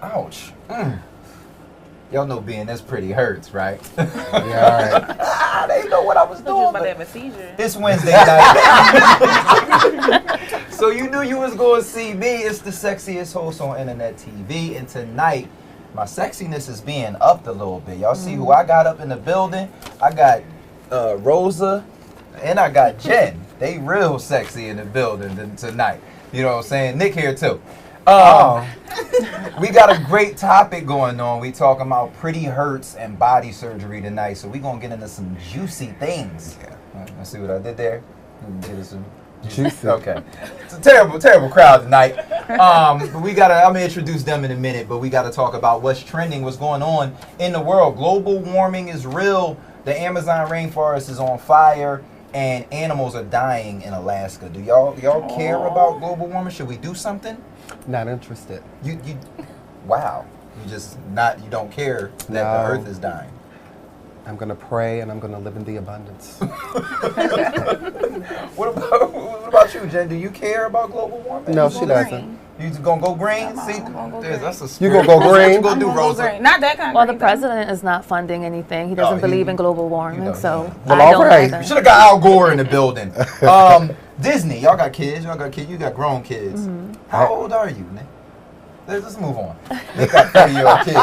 Ouch. Y'all know being this pretty hurts, right? Yeah, all right. They know what I was doing. About to have a seizure. It's Wednesday night. So you knew you was going to see me. It's the sexiest host on internet TV. And tonight, my sexiness is being upped a little bit. Y'all see who I got up in the building? I got Rosa and I got Jen. They real sexy in the building tonight. You know what I'm saying? Nick here too. We got a great topic going on. We talking about pretty hurts and body surgery tonight. So we gonna get into some juicy things. Let's see what I did there. Get us some juicy. Okay. It's a terrible crowd tonight. But I'm gonna introduce them in a minute. But we gotta talk about what's trending, what's going on in the world. Global warming is real. The Amazon rainforest is on fire. And animals are dying in Alaska. Do y'all care about global warming? Should we do something? Not interested. Wow. You don't care that the earth is dying. I'm gonna pray and I'm gonna live in the abundance. What about you, Jen? Do you care about global warming? No, she doesn't. You just gonna go green? See, that's a spirit. You gonna go green? You gonna do, Rosa? Not that kind of Well, green, the president is not funding anything. He doesn't believe in global warming, so Well, I don't all right. either. You should have got Al Gore in the building. Disney, y'all got kids. You got grown kids. How old are you, Nick? Let's move on. Nick got 30-year-old kids.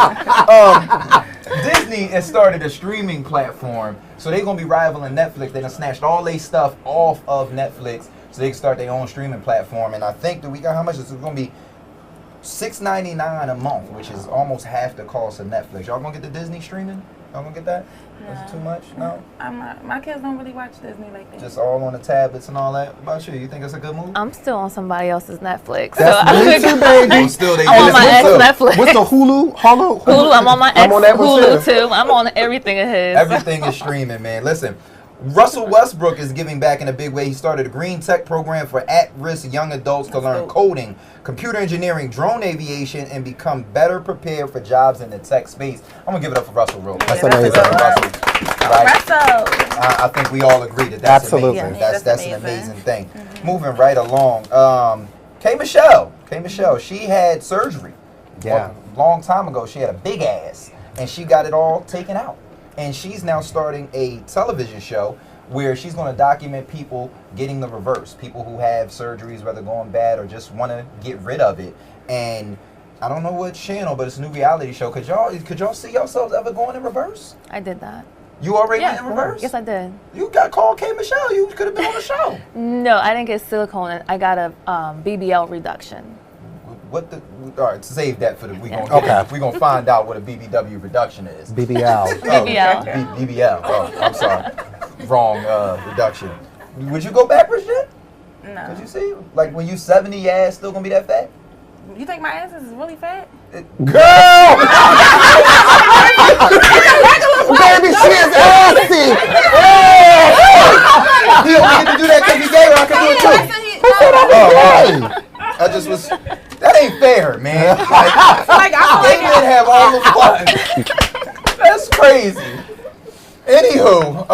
Disney has started a streaming platform, so they're gonna be rivaling Netflix. They done snatched all their stuff off of Netflix, so they can start their own streaming platform. And I think we got how much? It's gonna be $6.99 a month, which is almost half the cost of Netflix. Y'all gonna get the Disney streaming? Y'all gonna get that? That's too much? No? I'm not. My kids don't really watch Disney like that. Just all on the tablets and all that. What about you? You think it's a good move? I'm still on somebody else's Netflix. That's me too, baby. Still, they I'm on my ex Netflix. What's the Hulu? Hulu. I'm on my ex on that one Hulu too. I'm on everything of his. Everything is streaming, man. Listen, Russell Westbrook is giving back in a big way. He started a green tech program for at-risk young adults to learn coding, computer engineering, drone aviation, and become better prepared for jobs in the tech space. I'm going to give it up for Russell real quick. That's amazing. Russell. I think we all agree that's Absolutely. amazing. Yeah, That's an amazing thing. Moving right along. K. Michelle, she had surgery. Yeah. A long time ago, she had a big ass, and she got it all taken out. And she's now starting a television show where she's going to document people getting the reverse, people who have surgeries, whether going bad or just want to get rid of it. And I don't know what channel, but it's a new reality show. Could y'all see yourselves ever going in reverse? I did that. You already went in reverse? Yes, I did. You got called K. Michelle. You could have been on the show. No, I didn't get silicone. I got a BBL reduction. All right, save that for the we gonna Okay. we gonna find out what a BBW reduction is. BBL. BBL. BBL. Oh, I'm sorry, wrong reduction. Would you go backwards yet? No. Could you see, like when you 70, your ass still gonna be that fat? You think my ass is really fat? Girl! Baby, she is assy! He only get to do that because he gay, or I can do it too. Who said I was gay? I just was. That ain't fair, man. Like They did have all the fun. That's crazy. Anywho,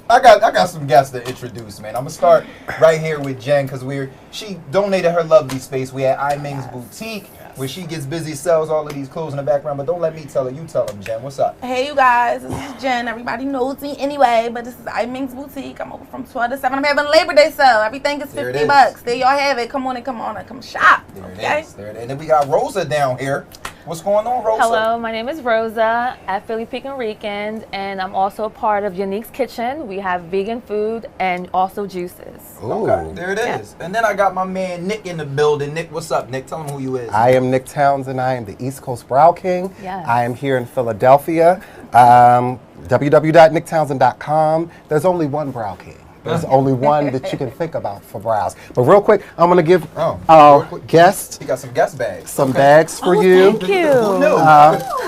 I got some guests to introduce, man. I'm gonna start right here with Jen because she donated her lovely space. We at Ming's Boutique, where she gets busy, sells all of these clothes in the background. But don't let me tell her. You tell them, Jen. What's up? Hey, you guys. This is Jen. Everybody knows me anyway, but this is Ming's Boutique. I'm open from 12 to 7. I'm having a Labor Day sale. Everything is There it $50. There y'all have it. Come on and come shop. There it Okay? is. There it is. And then we got Rosa down here. What's going on, Rosa? Hello, my name is Rosa at PhillyPecanRican, and I'm also a part of Unique's Kitchen. We have vegan food and also juices. Okay, there it is. And then I got my man Nick in the building. Nick, what's up, Nick? Tell him who you is. I am Nicck Townsend. I am the East Coast Brow King. Yes. I am here in Philadelphia. www.nicktownsend.com. There's only one Brow King. There's only one that you can think about for brows. But real quick, I'm going to give our guest He got some guest bags. some bags for you. Thank you. Who knew?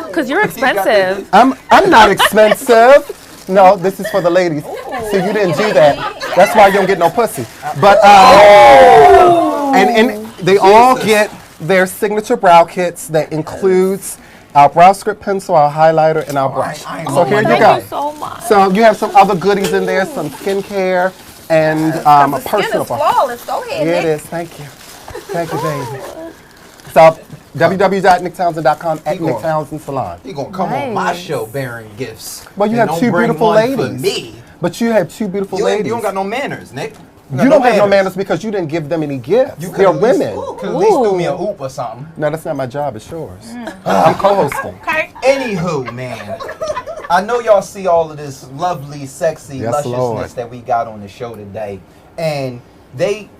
Because you're expensive. I'm not expensive. No, this is for the ladies. So you didn't do that. That's why you don't get no pussy. But and they all get their signature brow kits that includes our brow script pencil, our highlighter, and our brush. So here you go. Thank you so much. So you have some other goodies in there, some skincare, and a The skin personal. is flawless. Go ahead, Here it Nick. is. Thank you. Thank you, baby. So www.nicktownsend.com at going- Nicck Townsend Salon. You gonna come on my Nice. show bearing gifts? Well, you and have don't two bring beautiful one ladies. For me. But you have two beautiful ladies. You don't got no manners, Nick. You don't have no manners because you didn't give them any gifts. You They're women. Could at least do me a oop or something. No, that's not my job. It's yours. I'm co-hosting. Okay. Anywho, man, I know y'all see all of this lovely, sexy Yes, lusciousness Lord. that we got on the show today, and they,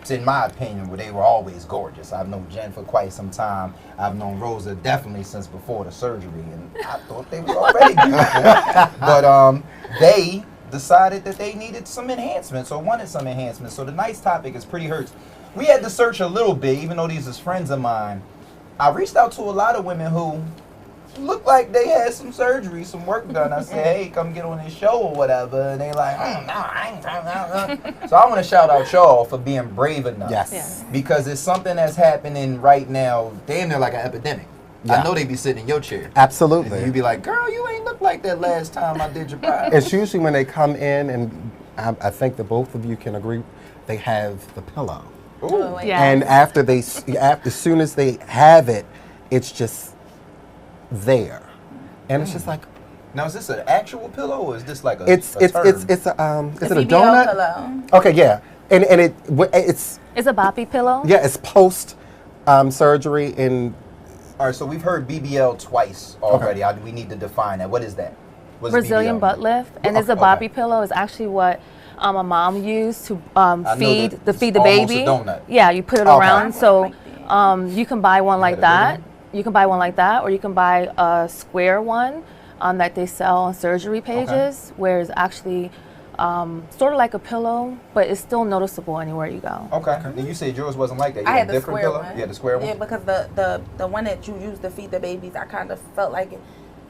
in my opinion, they were always gorgeous. I've known Jen for quite some time. I've known Rosa definitely since before the surgery, and I thought they were already beautiful. But they decided that they needed some enhancements or wanted some enhancements. So tonight's topic is Pretty Hurts. We had to search a little bit, even though these is friends of mine. I reached out to a lot of women who looked like they had some surgery, some work done. I said, hey, come get on this show or whatever. And they like, no, I ain't trying to. So I want to shout out y'all for being brave enough. Yes. Yeah. Because it's something that's happening right now, damn near like an epidemic. Yeah. I know they be sitting in your chair. Absolutely. And you be like, girl, you ain't look like that last time I did your bride. It's usually when they come in, and I think that both of you can agree, they have the pillow. Oh, Yeah. And after as soon as they have it, it's just there, and it's just like Now, is this an actual pillow or is this like a it's a it's term? it's is it a BBL donut? pillow. Okay, yeah, and it's It's a boppy pillow. yeah, it's post surgery and All right, so we've heard BBL twice already. We need to define that. What is that? What's Brazilian BBL? butt lift, and it's a Okay. boppy pillow. Is actually what a mom used to feed that the it's feed the almost baby. a donut. Yeah, you put it Okay. around. So you can buy one like got a that. bigger You can buy one like that, or you can buy a square one that they sell on surgery pages, where it's actually sort of like a pillow, but it's still noticeable anywhere you go. Okay. And you said yours wasn't like that. You I had a the different square pillow? one. You had the square one? Yeah, because the one that you use to feed the babies, I kind of felt like it.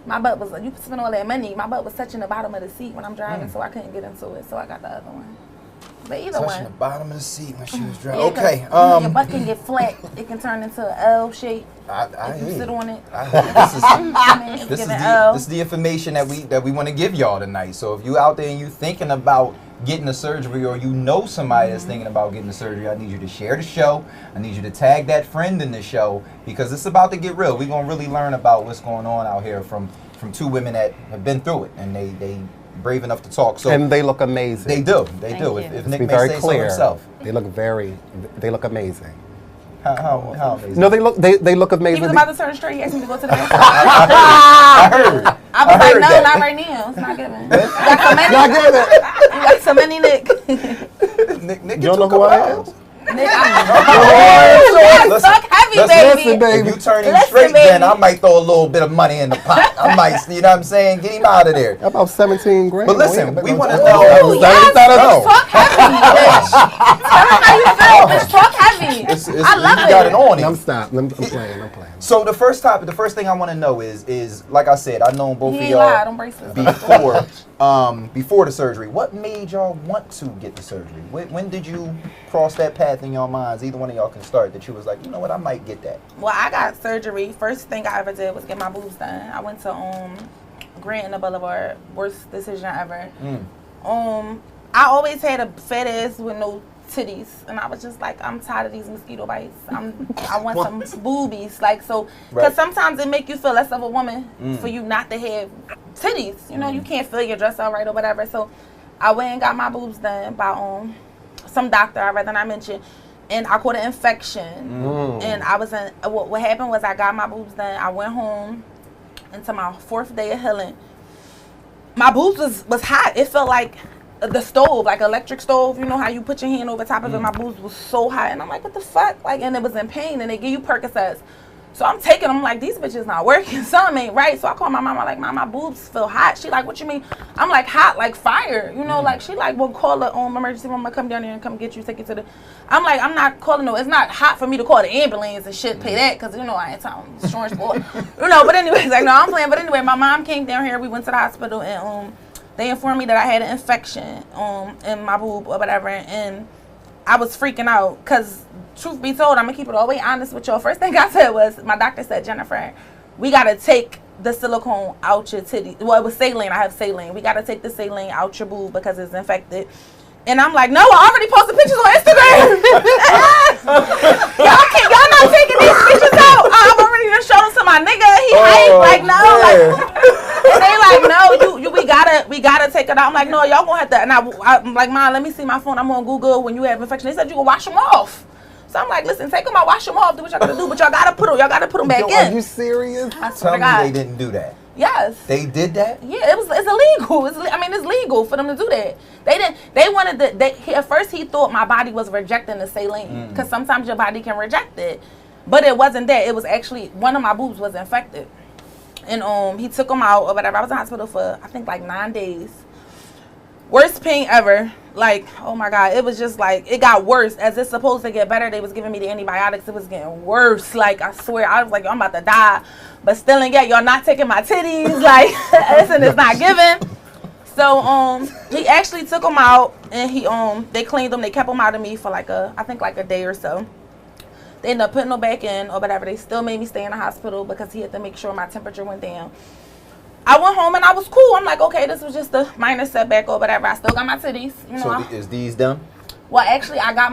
My butt was, you spend all that money, my butt was touching the bottom of the seat when I'm driving, so I couldn't get into it, so I got the other one. But either Touching the one. bottom of the seat when she was driving. Yeah, 'cause, Okay. you know, your butt can get flat. It can turn into an L shape I if you hear sit you. on it. I hear you. This is I mean, it's this is giving the L. this is the information that we want to give y'all tonight. So if you out there and you thinking about getting a surgery, or you know somebody that's thinking about getting a surgery, I need you to share the show. I need you to tag that friend in the show, because it's about to get real. We're gonna really learn about what's going on out here from two women that have been through it, and they brave enough to talk. So and they look amazing. they do. They Thank do. you. If Let's Nick be may very say clear. so himself. They look amazing. How amazing? No, they look He amazing. was about to turn straight. He asked me to go to the restaurant. I heard. I was I like, heard no, that. not right now. It's not giving. You got so many. Not good at it. You got so many, Nick. Nick, You don't know who I am? Nick, Listen, suck heavy, listen, baby. listen, baby. If you turn him Listen, straight, then baby. I might throw a little bit of money in the pot. I might, you know what I'm saying? Get him out of there. About 17 grand. But listen, we want to Ooh, know. yes, No. talk heavy, bitch. Tell me how you feel, bitch. Talk heavy. I love you it. got it on him. I'm stopped. I'm playing. So the first thing I want to know is like I said, I know both He of ain't lied. y'all Don't brace this. before the surgery. What made y'all want to get the surgery? When did you cross that path in your minds? Either one of y'all can start. That you was like, you know what, I might get that. Well, I got surgery. First thing I ever did was get my boobs done. I went to Grant in the Boulevard. Worst decision ever. I always had a fat ass with no titties, and I was just like, I'm tired of these mosquito bites. I want some boobies, like so. Because sometimes it make you feel less of a woman for you not to have titties. You know, you can't feel your dress out right or whatever. So I went and got my boobs done by some doctor I'd rather not mention. And I caught an infection, and I was in. What happened was I got my boobs done. I went home into my 4th day of healing. My boobs was hot. It felt like the stove, like electric stove. You know how you put your hand over top of it. My boobs was so hot, and I'm like, what the fuck? Like, and it was in pain. And they give you Percocets. So I'm taking them like, these bitches not working. Something ain't right. So I call my mama like, Mom, my boobs feel hot. She like, what you mean? I'm like, hot, like fire. You know, like she like, well, call the emergency room. I'm gonna come down here and come get you, take you to the. I'm like, I'm not calling no. It's not hot for me to call the ambulance and shit, pay that, because you know I ain't talking insurance boy. You know, but anyways, like no, I'm playing. But anyway, my mom came down here. We went to the hospital and they informed me that I had an infection in my boob or whatever, and I was freaking out because, truth be told, I'm gonna keep it all the way honest with y'all. First thing I said was, my doctor said, Jennifer, we gotta take the silicone out your titty. Well, it was saline. I have saline. We gotta take the saline out your boob because it's infected. And I'm like, no, I already posted pictures on Instagram. y'all not taking these pictures out. I'm like, no, like, and they like, no, we gotta take it out. I'm like, no, y'all gonna have to. And I'm like, Mom, let me see my phone. I'm on Google when you have infection. They said you can wash them off. So I'm like, listen, take them out, wash them off, do what y'all gotta do, but y'all gotta put them back in. Are you serious? I swear Tell to me God. they didn't do that. Yes. They did that? Yeah, it's illegal. It's legal for them to do that. They wanted at first he thought my body was rejecting the saline because sometimes your body can reject it, but it wasn't that. It was actually one of my boobs was infected, and he took them out or whatever. I was in the hospital for I think like 9 days. Worst pain ever. Like, oh my God, it was just like, it got worse. As it's supposed to get better, they was giving me the antibiotics. It was getting worse. Like, I swear, I was like, I'm about to die. But still and yet, y'all not taking my titties. Like, listen, it's not giving. So, he actually took them out and they cleaned them. They kept them out of me for I think a day or so. They ended up putting them back in or whatever. They still made me stay in the hospital because he had to make sure my temperature went down. I went home and I was cool. I'm like, okay, this was just a minor setback or whatever. I still got my titties. You know, So is these done? Well, actually, I got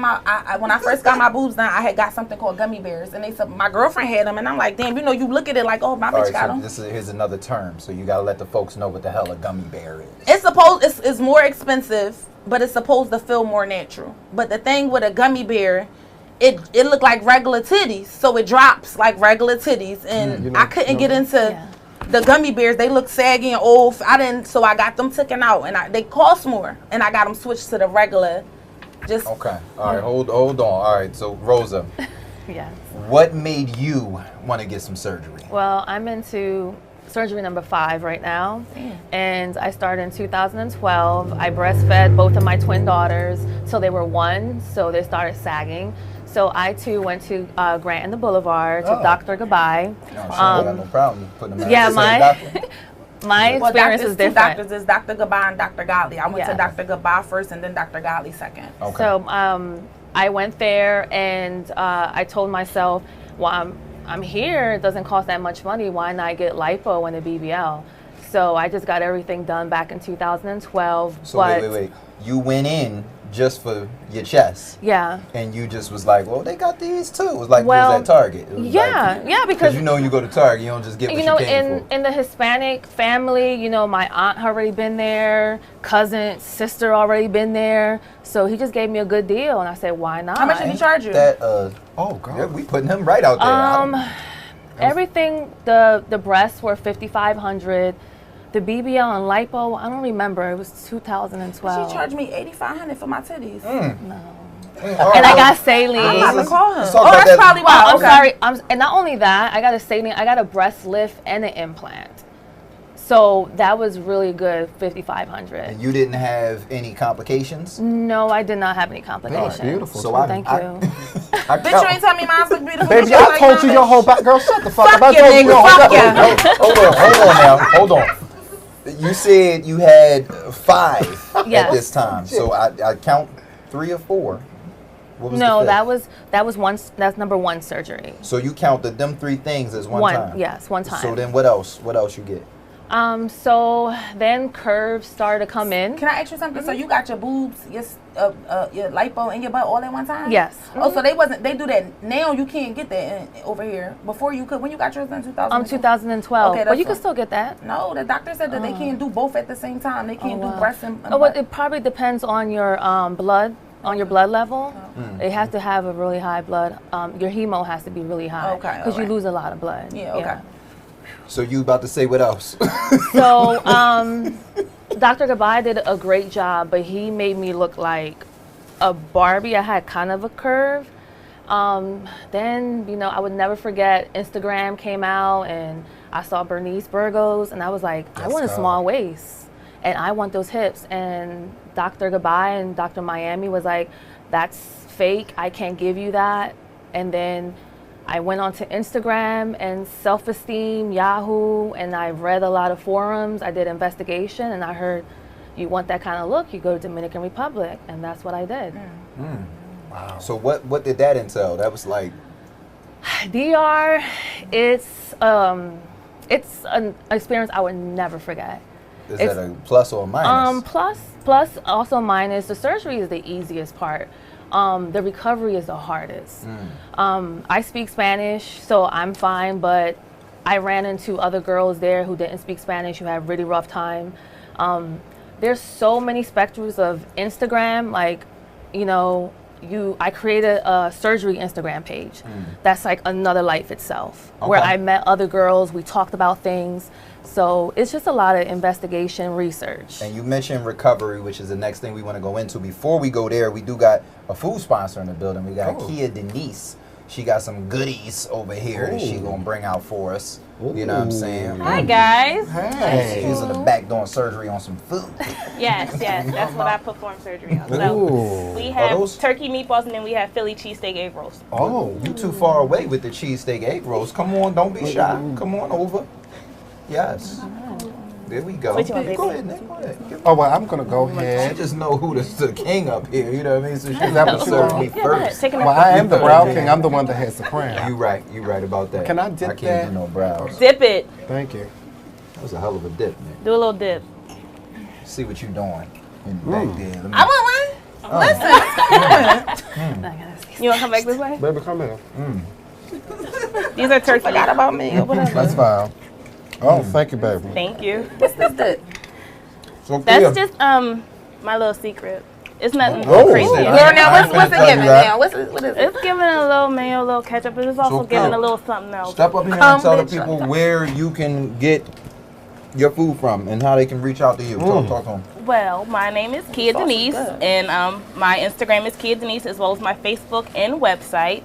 when I first got my boobs done, I had got something called gummy bears. And they said, my girlfriend had them. And I'm like, damn, you look at it like, oh, my bitch got them. Here's another term. So you got to let the folks know what the hell a gummy bear is. It's more expensive, but it's supposed to feel more natural. But the thing with a gummy bear, it looked like regular titties. So it drops like regular titties. And I couldn't get into... Yeah. The gummy bears, they look saggy and old. So I got them taken out, and they cost more, and I got them switched to the regular. Just okay. All right, hold on. All right, so Rosa. Yes. What made you want to get some surgery? Well, I'm into surgery number 5 right now, and I started in 2012. I breastfed both of my twin daughters till they were 1, so they started sagging. So I too went to Grant and the Boulevard to Dr. Goodbye. No, she got no problem putting them yeah, my experience is different. Doctors is Dr. Goodbye and Dr. Godley. I went to Dr. Goodbye first and then Dr. Godley second. Okay. So I went there and I told myself, well, I'm here. It doesn't cost that much money. Why not get lipo and a BBL? So I just got everything done back in 2012. So wait. You went in just for your chest. Yeah. And you just was like, well, they got these too. It was like you was at Target. Because you know you go to Target, you don't just get what you came for. In the Hispanic family, my aunt had already been there, cousin, sister already been there. So he just gave me a good deal, and I said, why not? How much did he charge you? Oh God, yeah, we putting him right out there. Everything, the breasts were $5,500. The BBL and lipo, I don't remember. It was 2012. She charged me $8,500 for my titties. No. And I got saline. I'm about to call her. Oh, that's probably why. I'm sorry. And not only that, I got a saline. I got a breast lift and an implant. So that was really good, $5,500. And you didn't have any complications? No, I did not have any complications. That's beautiful. So thank you. Bitch, you ain't tell me mine's look beautiful. Baby, I told you your whole back. Girl, shut the fuck up. Fuck you, nigga. Fuck you. Hold on. You said you had 5 at this time. So I count 3 or 4. What was no, the that was one. That's number 1 surgery. So you counted them 3 things as one time. Yes, one time. So then what else? What else you get? So then curves started to come in. Can I ask you something? So you got your boobs, your lipo, and your butt all at one time? Yes. Oh, so they do that now? You can't get that over here. Before you could. When you got yours in 2012? 2012. Okay, but you can still get that. No, the doctor said that they can't do both at the same time. They can't do breasts and well, it probably depends on your blood. On your blood level, it has to have a really high blood. Your hemo has to be really high because you lose a lot of blood. Yeah. Okay. So you about to say what else? So Dr. Goodbye did a great job, but he made me look like a Barbie. I had kind of a curve. Then I would never forget Instagram came out and I saw Bernice Burgos and I was like, I want a small waist and I want those hips. And Dr. Goodbye and Dr. Miami was like, that's fake. I can't give you that. And then I went onto Instagram and Self-Esteem, Yahoo, and I read a lot of forums. I did investigation, and I heard you want that kind of look, you go to Dominican Republic, and that's what I did. Wow. So what did that entail? That was like DR. It's an experience I would never forget. Is that a plus or a minus? Plus, also minus. The surgery is the easiest part. The recovery is the hardest. I speak Spanish, so I'm fine, but I ran into other girls there who didn't speak Spanish, who had really rough time. There's so many spectrums of Instagram. Like, you know, I created a surgery Instagram page. That's like another life itself, where I met other girls, we talked about things. So it's just a lot of investigation, research. And you mentioned recovery, which is the next thing we want to go into. Before we go there, we do got a food sponsor in the building. We got Kia Denise. She got some goodies over here that she gonna bring out for us. You know what I'm saying? Hi guys. Hey. She's in the back doing surgery on some food. Yes, that's what I perform surgery on. So we have turkey meatballs, and then we have Philly cheesesteak egg rolls. Oh, you too far away with the cheesesteak egg rolls. Come on, don't be shy. Come on over. Yes. There we go. Go ahead, Nick. Go ahead. Oh, well, I'm going to go ahead. She just know who the king up here, you know what I mean? So she's that going to what you serve want? me first. Well, I am the brow king. I'm the one that has the crown. You right about that. Can I dip I can't do no brows. Dip it. Thank you. That was a hell of a dip, man. Do a little dip. See what you doing in the back there. I want one. Listen. You want to come back this way? Baby, come here. These are turkey. Forgot about me or whatever. That's fine. Oh, thank you, baby. Thank you. What's this dip? So That's just my little secret. It's nothing Oh. crazy. I- Girl, now I what's ain't it finna giving tell you that. now? What is it? It's giving a little mayo, a little ketchup, but it's also So, giving a little something else. Step up here and tell the people where you can get your food from and how they can reach out to you. Talk to them. Well, my name is Kia Denise, and my Instagram is Kia Denise, as well as my Facebook and website.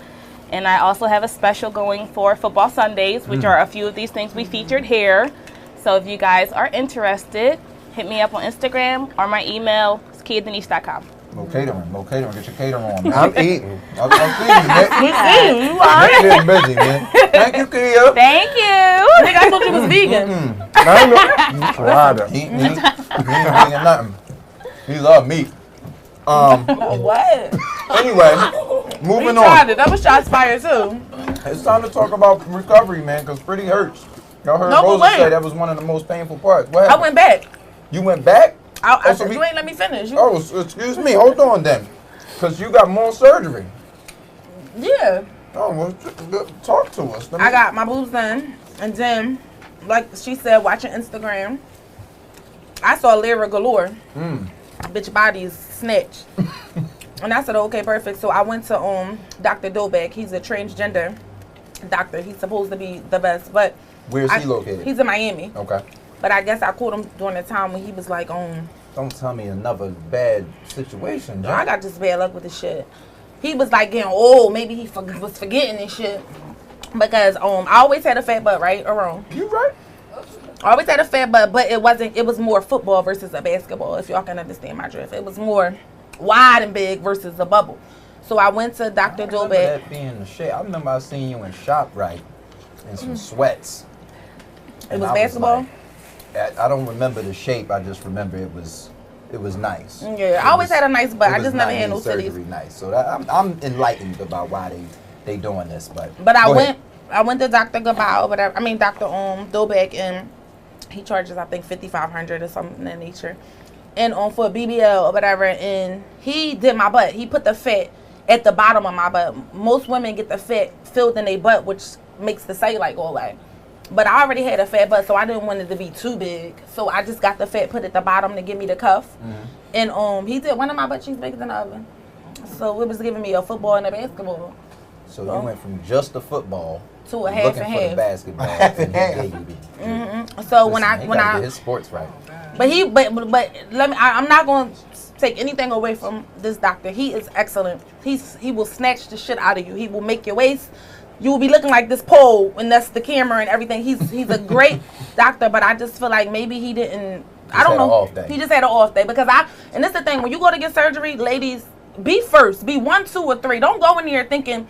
And I also have a special going for Football Sundays, which are a few of these things we featured here. So if you guys are interested, hit me up on Instagram or my email is kiadenise.com. Catering. Get your catering on. I'm eating. I'm seeing you, Nick. You are. Nick getting busy, man. Thank you, Kia. Thank you. Nigga, I thought you was vegan. I know. Tried it. He ain't vegan nothing. He love meat. What? Anyway, moving Tried on. it. That was shots fired too. It's time to talk about recovery, man, because pretty hurts. Y'all heard No, but Rosa wait. say that was one of the most painful parts. What I happened? went back. You went back? So you ain't let me finish. Oh, excuse me. Hold on then. Because you got more surgery. Yeah. Oh, well, talk to us. I got my boobs done, and then, like she said, watching Instagram, I saw Lyra galore. Bitch body is snatched. And I said, okay, perfect. So I went to Dr. Dobek. He's a transgender doctor. He's supposed to be the best, but Where's he located? He's in Miami. Okay. But I guess I caught him during the time when he was like Don't tell me another bad situation. I got just bad luck with this shit. He was like getting old. Maybe he was forgetting and shit. Because I always had a fat butt, right or wrong? You right. I always had a fat butt, but it was more football versus a basketball, if y'all can understand my drift. It was more wide and big versus a bubble. So I went to Dr. I remember Dobek. that being the shit. I remember I seen you in ShopRite in some sweats. It And was I basketball? I don't remember the shape. I just remember it was nice. Yeah, I always had a nice butt. I just never had no surgery titties. nice. So I'm enlightened about why they doing this. But I went to Dr. Gabal, whatever. I mean Dr. Dobek, and he charges I think $5,500 or something in that nature. And for a BBL or whatever, and he did my butt. He put the fat at the bottom of my butt. Most women get the fat filled in their butt, which makes the cellulite go away. But I already had a fat butt, so I didn't want it to be too big. So I just got the fat put at the bottom to give me the cuff. And he did one of my butt cheeks bigger than the other. So it was giving me a football and a basketball. So you went from just the football to a half looking and for the half. basketball. And he gave you So Listen, when I get his sports right. But let me. I'm not going to take anything away from this doctor. He is excellent. He will snatch the shit out of you. He will make your waist. You will be looking like this pole, and that's the camera and everything. He's a great doctor, but I just feel like maybe he didn't. I don't know. He just had an off day because and that's the thing. When you go to get surgery, ladies, be first. Be 1, 2, or 3. Don't go in there thinking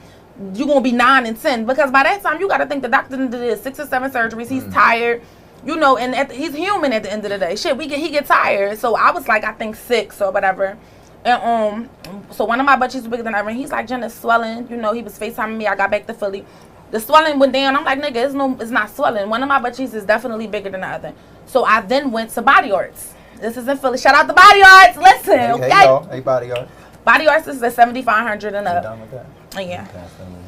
you're gonna be 9 and 10 because by that time you got to think the doctor did 6 or 7 surgeries. He's tired. You know, and he's human at the end of the day. Shit, he get tired. So I was like, I think 6 or whatever. And so one of my butt cheeks was bigger than ever. And he's like, Jen, it's swelling. You know, he was FaceTiming me. I got back to Philly. The swelling went down. I'm like, nigga, it's not swelling. One of my butt cheeks is definitely bigger than the other. So I then went to Body Arts. This is in Philly. Shout out to Body Arts. Listen, okay? Hey, Body Arts. Body Arts is at $7,500 and up. You done with that? Yeah.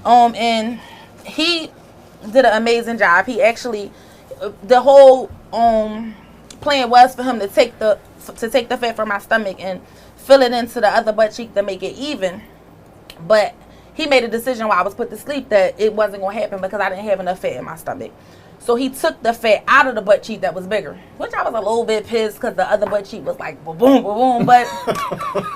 And he did an amazing job. He actually, the whole plan was for him to take the fat from my stomach and fill it into the other butt cheek to make it even. But he made a decision while I was put to sleep that it wasn't going to happen because I didn't have enough fat in my stomach. So he took the fat out of the butt cheek that was bigger, which I was a little bit pissed because the other butt cheek was like boom, boom, boom. But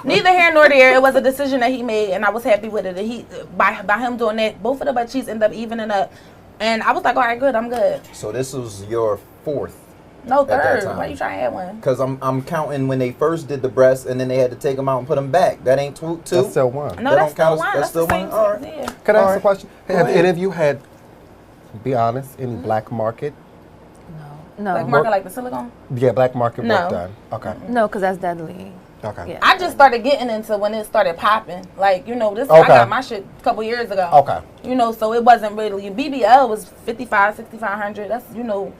neither here nor there. It was a decision that he made, and I was happy with it. And he, by him doing that, both of the butt cheeks ended up evening up. And I was like, all right, good, I'm good. So this was your fourth? No, third. Why you trying to have one? Because I'm counting when they first did the breasts, and then they had to take them out and put them back. That ain't two? That's still one. No, that's still one. That's still one? All right. Yeah. Can I ask a question? Have any of you had, be honest, any black market? No. Black market like the silicone? Yeah, black market No. work done. Okay. No, because that's deadly. Okay. Yeah. I just started getting into when it started popping. Like, you know, this Okay. I got my shit a couple years ago. Okay. You know, so it wasn't really, BBL was 55, 6,500. That's, you know,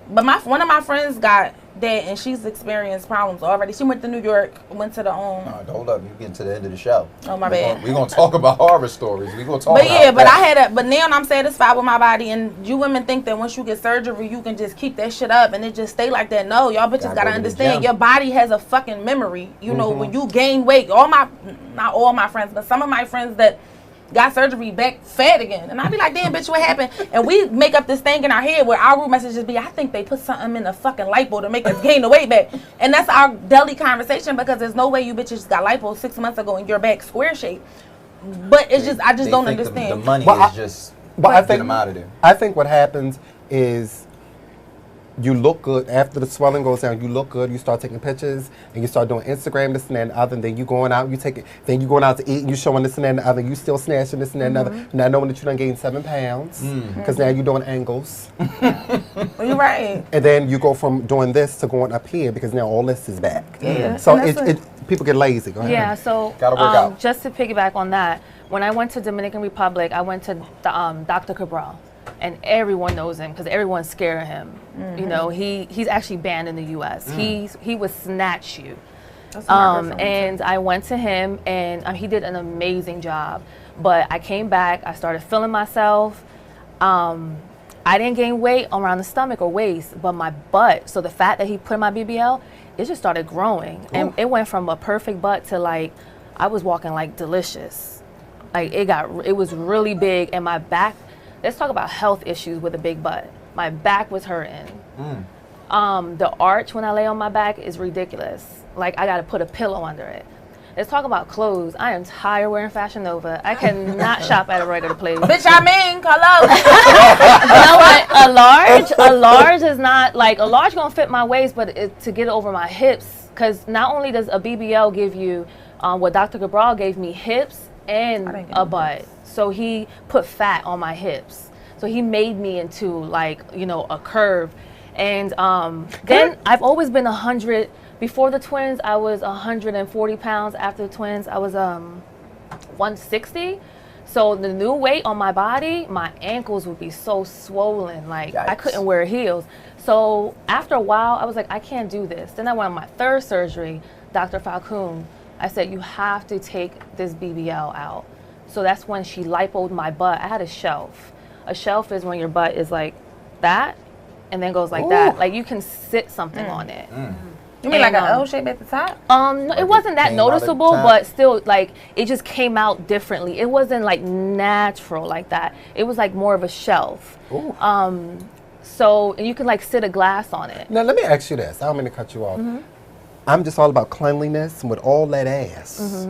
but one of my friends got that and she's experienced problems already. She went to New York, went to the All right, hold up. You're getting to the end of the show. Oh, my bad. We're going to talk about horror stories. We're going to talk But about yeah, but that. but now I'm satisfied with my body, and you women think that once you get surgery, you can just keep that shit up and it just stay like that. No, y'all bitches Gotta gotta go to the understand, gym. your body has a fucking memory. You know, when you gain weight, not all my friends, but some of my friends that got surgery back fat again. And I be like, damn, bitch, what happened? And we make up this thing in our head where our root messages be, I think they put something in the fucking lipo to make us gain the weight back. And that's our daily conversation because there's no way you bitches got lipo 6 months ago and you're back square shape. But it's just, I just don't think understand. The money Well, is just But get them out of there. I think what happens is you look good after the swelling goes down. You look good. You start taking pictures and you start doing Instagram, this and that and the other. And then you going out, you take it. Then you going out to eat and you showing this and that and the other. You still snatching this and that and the other. Now knowing that you done gained 7 pounds because now you're doing angles. You're right. And then you go from doing this to going up here because now all this is back. Yeah. So And that's people get lazy. Go ahead. Yeah, so Gotta work out. just to piggyback on that, when I went to Dominican Republic, I went to the, Dr. Cabral, and everyone knows him because everyone's scared of him. You know, he's actually banned in the U.S. He would snatch you. And I went to him, and he did an amazing job. But I came back, I started feeling myself. I didn't gain weight around the stomach or waist, but my butt, so the fat that he put in my BBL, it just started growing. And it went from a perfect butt to like, I was walking like delicious. Like it was really big, and my back, let's talk about health issues with a big butt. My back was hurting. The arch when I lay on my back is ridiculous. Like I gotta put a pillow under it. Let's talk about clothes. I am tired wearing Fashion Nova. I cannot shop at a regular place. Bitch, I mean, hello. You know what? A large is not like, a large gonna fit my waist, but to get it over my hips, because not only does a BBL give you what Dr. Cabral gave me, hips and a butt. So he put fat on my hips. So he made me into like, you know, a curve. And then I've always been 100. Before the twins, I was 140 pounds. After the twins, I was 160. So the new weight on my body, my ankles would be so swollen. Like Yikes. I couldn't wear heels. So after a while, I was like, I can't do this. Then I went on my third surgery, Dr. Falcone. I said, you have to take this BBL out. So that's when she lipoed my butt. I had a shelf. A shelf is when your butt is like that and then goes like that. Like you can sit something on it. You mean like an L shape at the top? No, it wasn't that came out at the noticeable, top? but still, like, it just came out differently. It wasn't, like, natural like that. It was, like, more of a shelf. So, and you can, like, sit a glass on it. Now, let me ask you this. I don't mean to cut you off. I'm just all about cleanliness, and with all that ass,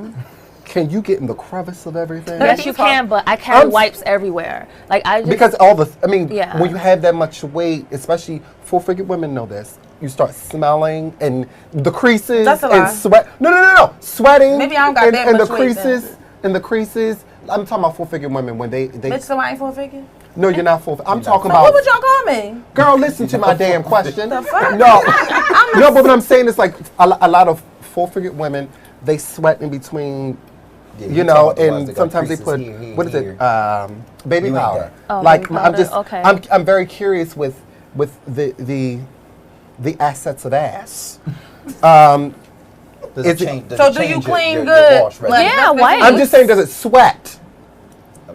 can you get in the crevice of everything? Yes, you can, but I carry wipes everywhere. Like, I just... Because when Yeah. you have that much weight, especially full-figured women know this, you start smelling and the creases That's a and lie. sweat. No. Sweating. Maybe I don't got and, that and much the weight creases then. and the creases. I'm talking about full-figured women when they Bitch, so I ain't full figure? No, you're not full. I'm talking So what about. would y'all call me? Girl, listen to my damn question. The fuck? No, no, but what I'm saying is like a lot of full-figured women, they sweat in between. Yeah, You you know, talking about the ones and that got sometimes they creases put here, what is it? here. Baby You ain't powder. Oh, Like baby I'm powder, just, okay. I'm very curious with the assets of ass. Does Is it- change- does So it do you change clean your good? wash regimen? Like, Yeah, that's white. I'm just saying, does it sweat?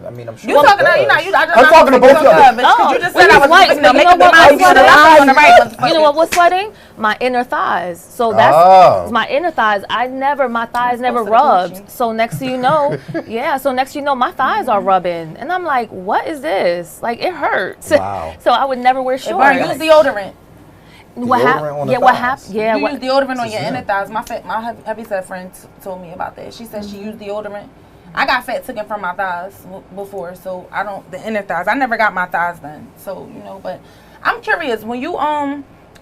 I mean, I'm sure. You talking to, I'm talking to both of them. You just said I was sweating. making You know the what mind. was sweating? You know what was was sweating? My inner thighs. So that's my inner thighs. My thighs never rubbed. So next thing you know, my thighs are rubbing. And I'm like, what is this? Like, it hurts. Wow. So I would never wear shorts. Use deodorant. What happened? Yeah, what happened? Yeah, you use deodorant on your inner thighs. My heavyset friend told me about that. She said she used deodorant. I got fat taken from my thighs before, so I don't the inner thighs. I never got my thighs done, so But I'm curious, when you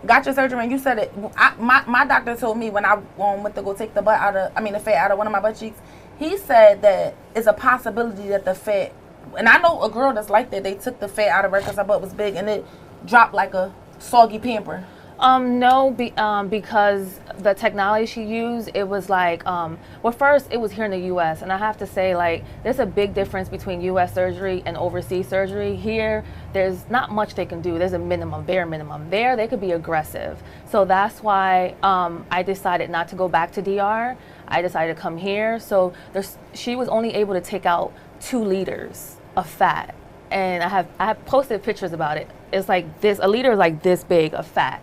got your surgery and you said it. My doctor told me when I went to go take the fat out of one of my butt cheeks. He said that it's a possibility that the fat, and I know a girl that's like that. They took the fat out of her because her butt was big and it dropped like a soggy pamper. No, because the technology she used, it was like, first it was here in the U.S. and I have to say, like, there's a big difference between U.S. surgery and overseas surgery. Here, there's not much they can do. There's a bare minimum. There, they could be aggressive. So that's why I decided not to go back to DR. I decided to come here. So she was only able to take out 2 liters of fat, and I have posted pictures about it. It's like this. A liter is like this big of fat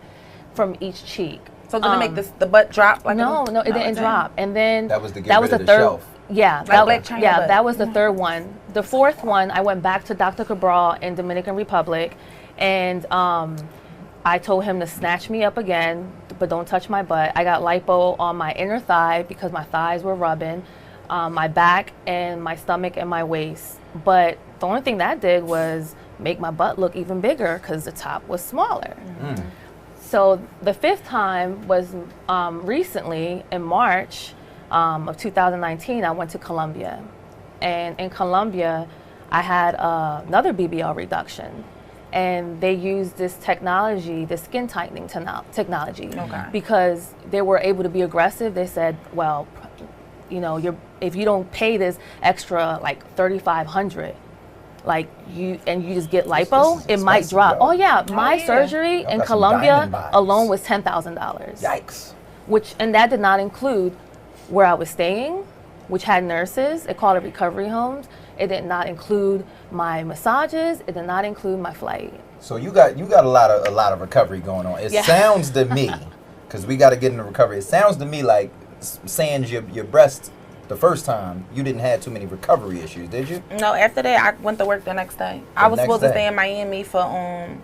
from each cheek. So did it make the butt drop? Like no, it didn't drop. And then that was the third. Shelf. Yeah, that was the third one. The fourth one, I went back to Dr. Cabral in Dominican Republic, and I told him to snatch me up again, but don't touch my butt. I got lipo on my inner thigh because my thighs were rubbing, my back and my stomach and my waist. But the only thing that did was make my butt look even bigger because the top was smaller. So the 5th time was recently in March of 2019. I went to Colombia, and in Colombia I had another BBL reduction, and they used this technology, the skin tightening technology, because they were able to be aggressive. They said, well, if you don't pay this extra like $3,500, like you just get lipo, it might drop. Bro. Oh yeah, my surgery in Colombia alone was $10,000. Yikes! And that did not include where I was staying, which had nurses. It called it recovery homes. It did not include my massages. It did not include my flight. So you got a lot of recovery going on. It sounds to me, because we got to get into recovery. It sounds to me like saying your breast. The first time, you didn't have too many recovery issues, did you? No, after that, I went to work the next day. I was supposed to stay in Miami for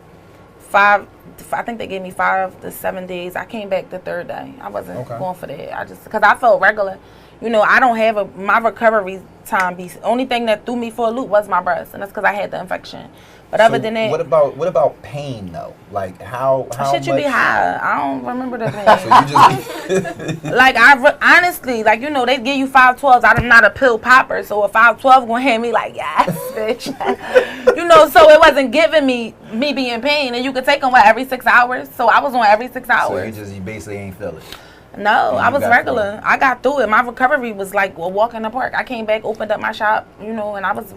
5, I think they gave me 5 to 7 days. I came back the 3rd day. I wasn't going for that. Because I felt regular. I don't have my recovery time. Only thing that threw me for a loop was my breast, and that's because I had the infection. But other than that, what about pain though? Like how shit, you be high. I don't remember the pain. So you just like honestly, like they give you 512s. I'm not a pill popper, so a 512 gonna hand me like yes, bitch. So it wasn't giving me being in pain, and you could take them every 6 hours. So I was on every 6 hours. So you basically ain't feel it. No, I was regular. I got through it. My recovery was like a walk in the park. I came back, opened up my shop, and I was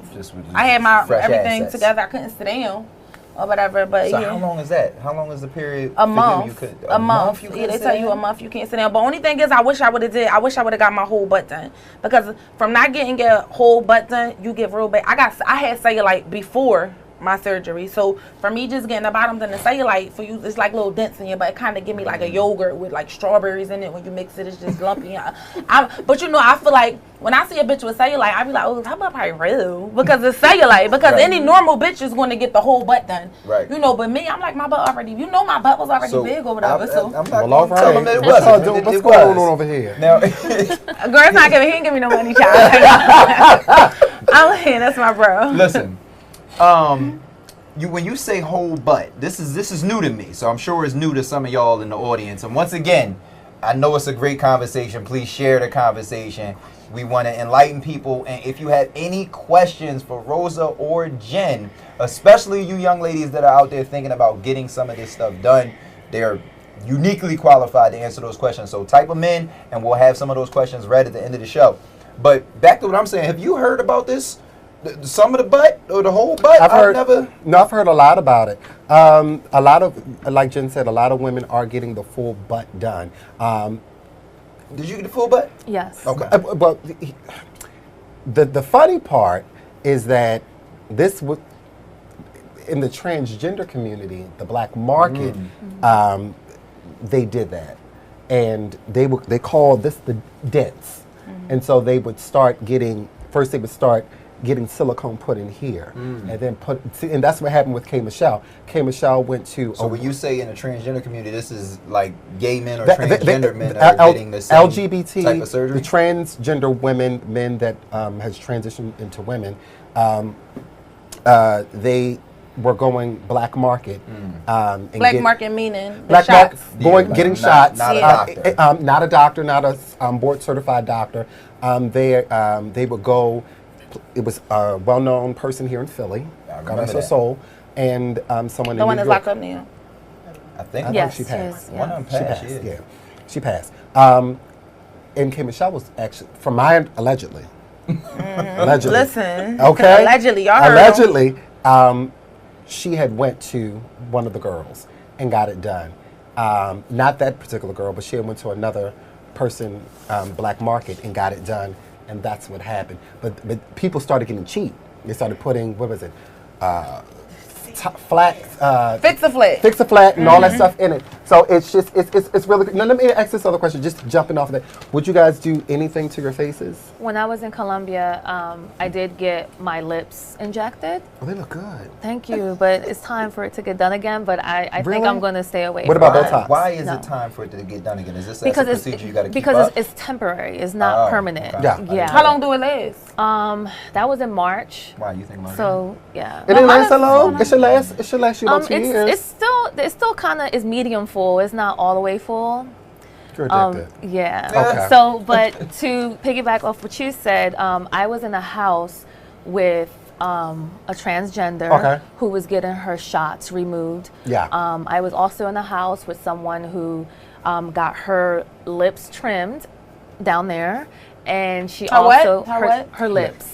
I had my everything together. I couldn't sit down or whatever. But so how long is that? How long is the period? A month. A month. They tell you a month you can't sit down. But only thing is, I wish I would have got my whole butt done, because from not getting your whole butt done, you get real bad. I had cellulite before my surgery, so for me just getting the bottoms and the cellulite for you, it's like little dents in your butt. It kind of give me like a yogurt with like strawberries in it. When you mix it, it's just lumpy. But I feel like when I see a bitch with cellulite, I be like, oh, that butt probably real, because it's cellulite. Because any normal bitch is going to get the whole butt done, right? But me, I'm like, my butt already. My butt was already big or whatever. I'm not going to tell them that it wasn't. What's going on over here? Now, girl, it's not giving. He ain't giving me no money, child. I'm here. That's my bro. Listen. When you say whole butt, this is new to me, so I'm sure it's new to some of y'all in the audience. And once again, I know it's a great conversation. Please share the conversation. We want to enlighten people. And if you have any questions for Rosa or Jen, especially you young ladies that are out there thinking about getting some of this stuff done, they're uniquely qualified to answer those questions. So type them in, and we'll have some of those questions read at the end of the show. But back to what I'm saying, have you heard about this? Some of the butt or the whole butt? I've heard a lot about it. A lot of, like Jen said, a lot of women are getting the full butt done. Did you get the full butt? Yes. Okay. But the funny part is that this was in the transgender community, the black market. They did that, and they called this the dents, and so they would start getting silicone put in here, and then and that's what happened with K. Michelle. K. Michelle went to. So when you say in the transgender community, this is like gay men or transgender men are getting the same LGBT type of surgery? The transgender men that has transitioned into women, they were going black market. And black market meaning black shots. market, getting shots. Not a doctor. Not a doctor, not a board certified doctor. They would go. It was a well-known person here in Philly, God rest her soul, and someone the in one New that's York. locked up now. I think Yes, she passed. One of them passed. She passed. And K. Michelle was actually, from my end, allegedly. Allegedly. Listen. Okay. Allegedly, y'all heard Allegedly, she had went to one of the girls and got it done. Not that particular girl, but she had went to another person, black market, and got it done. And that's what happened. But people started getting cheap. They started putting, what was it? Fix-a-flat and all that stuff in it. So it's just, it's really good. Now let me ask this other question, just jumping off of that. Would you guys do anything to your faces? When I was in Colombia, I did get my lips injected. Oh, they look good. Thank you, but it's time for it to get done again, but I think Really? I'm going to stay away What from about it. Botox? Why is No. it time for it to get done again? Is this Because a procedure you got to keep because up? it's temporary. It's not Oh, permanent. okay. Yeah. How long do it last? That was in March. Why you think about So yeah. It didn't last that long? It should last you about 2 years. It's still kind of is medium full. It's not all the way full. You're addicted. Yeah. Okay. So, but to piggyback off what you said, I was in a house with a transgender who was getting her shots removed. Yeah. I was also in a house with someone who got her lips trimmed down there, and she also her lips.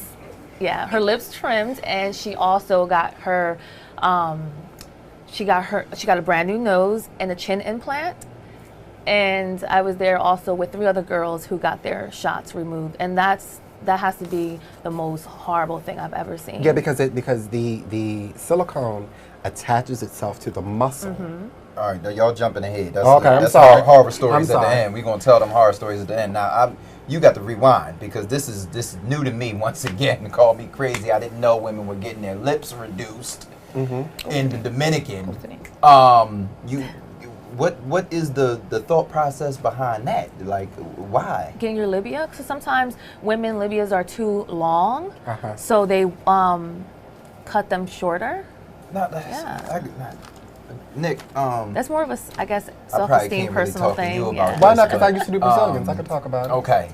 Yeah, her lips trimmed, and she also got her. She got a brand new nose and a chin implant. And I was there also with 3 other girls who got their shots removed, and that has to be the most horrible thing I've ever seen. Yeah, because the silicone attaches itself to the muscle. All right, now y'all jumping ahead. That's I'm sorry. Horror stories I'm at the sorry. end. We're gonna tell them horror stories at the end. Now, you got to rewind because this is new to me once again. Call me crazy. I didn't know women were getting their lips reduced in the Dominican. What is the thought process behind that? Like, why? Getting your labia, because sometimes women libias are too long, so they cut them shorter. No, Nick, that's more of a, I guess, I probably self-esteem, can't really personal talk to thing. you about Yeah. this. Why not? Because I used to do Brazilians. I could talk about it. Okay.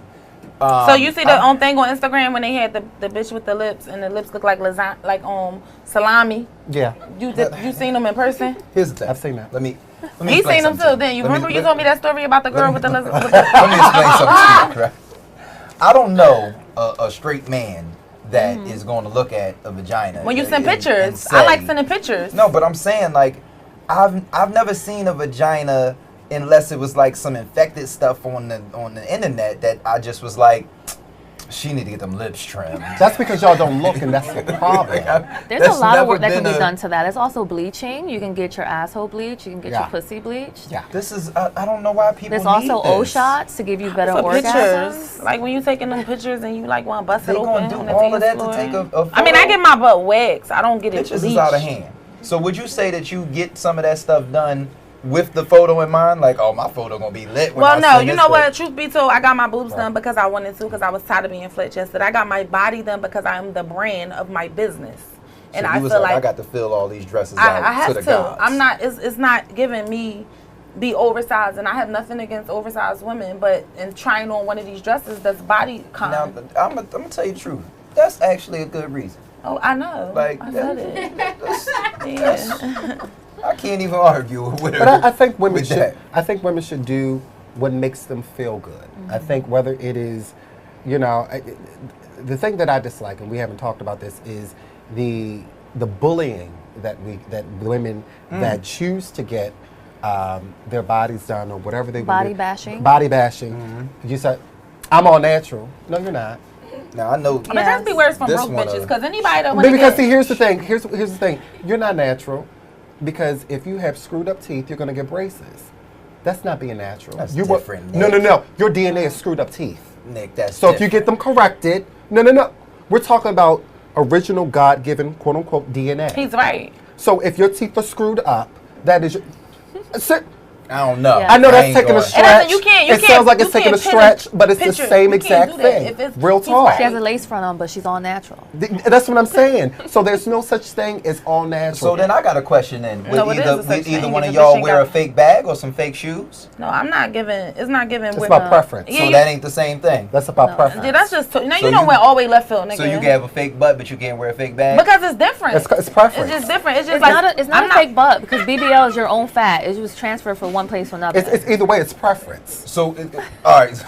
So you see the thing on Instagram when they had the bitch with the lips and the lips look like lasagna, like salami. Yeah. You seen them in person? Here's the thing. I've seen that. Let me He explain seen them something too. to Then you Let me- remember you let- told me that story about the girl with the lasagna. Let me explain something to you, right? I don't know a straight man that is going to look at a vagina. When you send and pictures, say- I like sending pictures. No, but I'm saying like I've never seen a vagina unless it was like some infected stuff on the internet that I just was like, she need to get them lips trimmed. That's because y'all don't look, and that's the problem. There's a lot of work that can be done to that. It's also bleaching. You can get your asshole bleached. You can get your pussy bleached. Yeah. This is I don't know why people There's need also O shots to give you better For orgasms. pictures, like when you taking them pictures and you like want to bust They it open. gonna do on the all of dance that to floor. take a photo? I mean, I get my butt waxed. I don't get it Pictures bleached. is out of hand. So would you say that you get some of that stuff done with the photo in mind? Like, oh, my photo gonna be lit when I Well, no, send you this know to- what? Truth be told, I got my boobs done because I wanted to, because I was tired of being flat chested. I got my body done because I am the brand of my business, and So I you was feel like, I like got to fill all these dresses out I have to the to. gods. I'm not. It's not giving me be oversized, and I have nothing against oversized women, but in trying on one of these dresses that's body con. Now, I'm gonna tell you the truth. That's actually a good reason. Oh, I know. Like, I said it. that's- Yeah. I can't even argue with her. But I think women with should. that. I think women should do what makes them feel good. I think whether it is, the thing that I dislike, and we haven't talked about this, is the bullying that women that choose to get their bodies done or whatever they Body do. bashing. Body bashing. You say, I'm all natural. No, you're not. Now I know. But that's be worse from This broke one, bitches, because anybody that want But to because get... see, here's the thing. Here's the thing. You're not natural, because if you have screwed up teeth, you're gonna get braces. That's not being natural. That's you different, No. Nick. Your DNA is screwed up teeth. Nick, that's So different. if you get them corrected, no. We're talking about original God-given, quote-unquote, DNA. He's right. So if your teeth are screwed up, that is your... I don't know. Yeah. I know I that's ain't taking a going- stretch. You It sounds like it's taking a stretch, but it's the same exact thing. Real talk. She has a lace front on, but she's all natural. That's what I'm saying. So there's no such thing as all natural. So then I got a question then. No, Would it is a such either thing one if of the y'all bitch wear a ain't got- fake bag or some fake shoes? No, I'm not giving... It's not giving... It's about preference. Yeah, So that ain't the same thing. That's about preference. Dude, that's just... Now, So you don't you- wear all the way left field, nigga. So you can have a fake butt, but you can't wear a fake bag? Because it's different. It's preference. It's just different. It's just It's like... not a fake butt, because BBL is your own fat. It was transferred from one place to another. It's either way, it's preference. So, all right.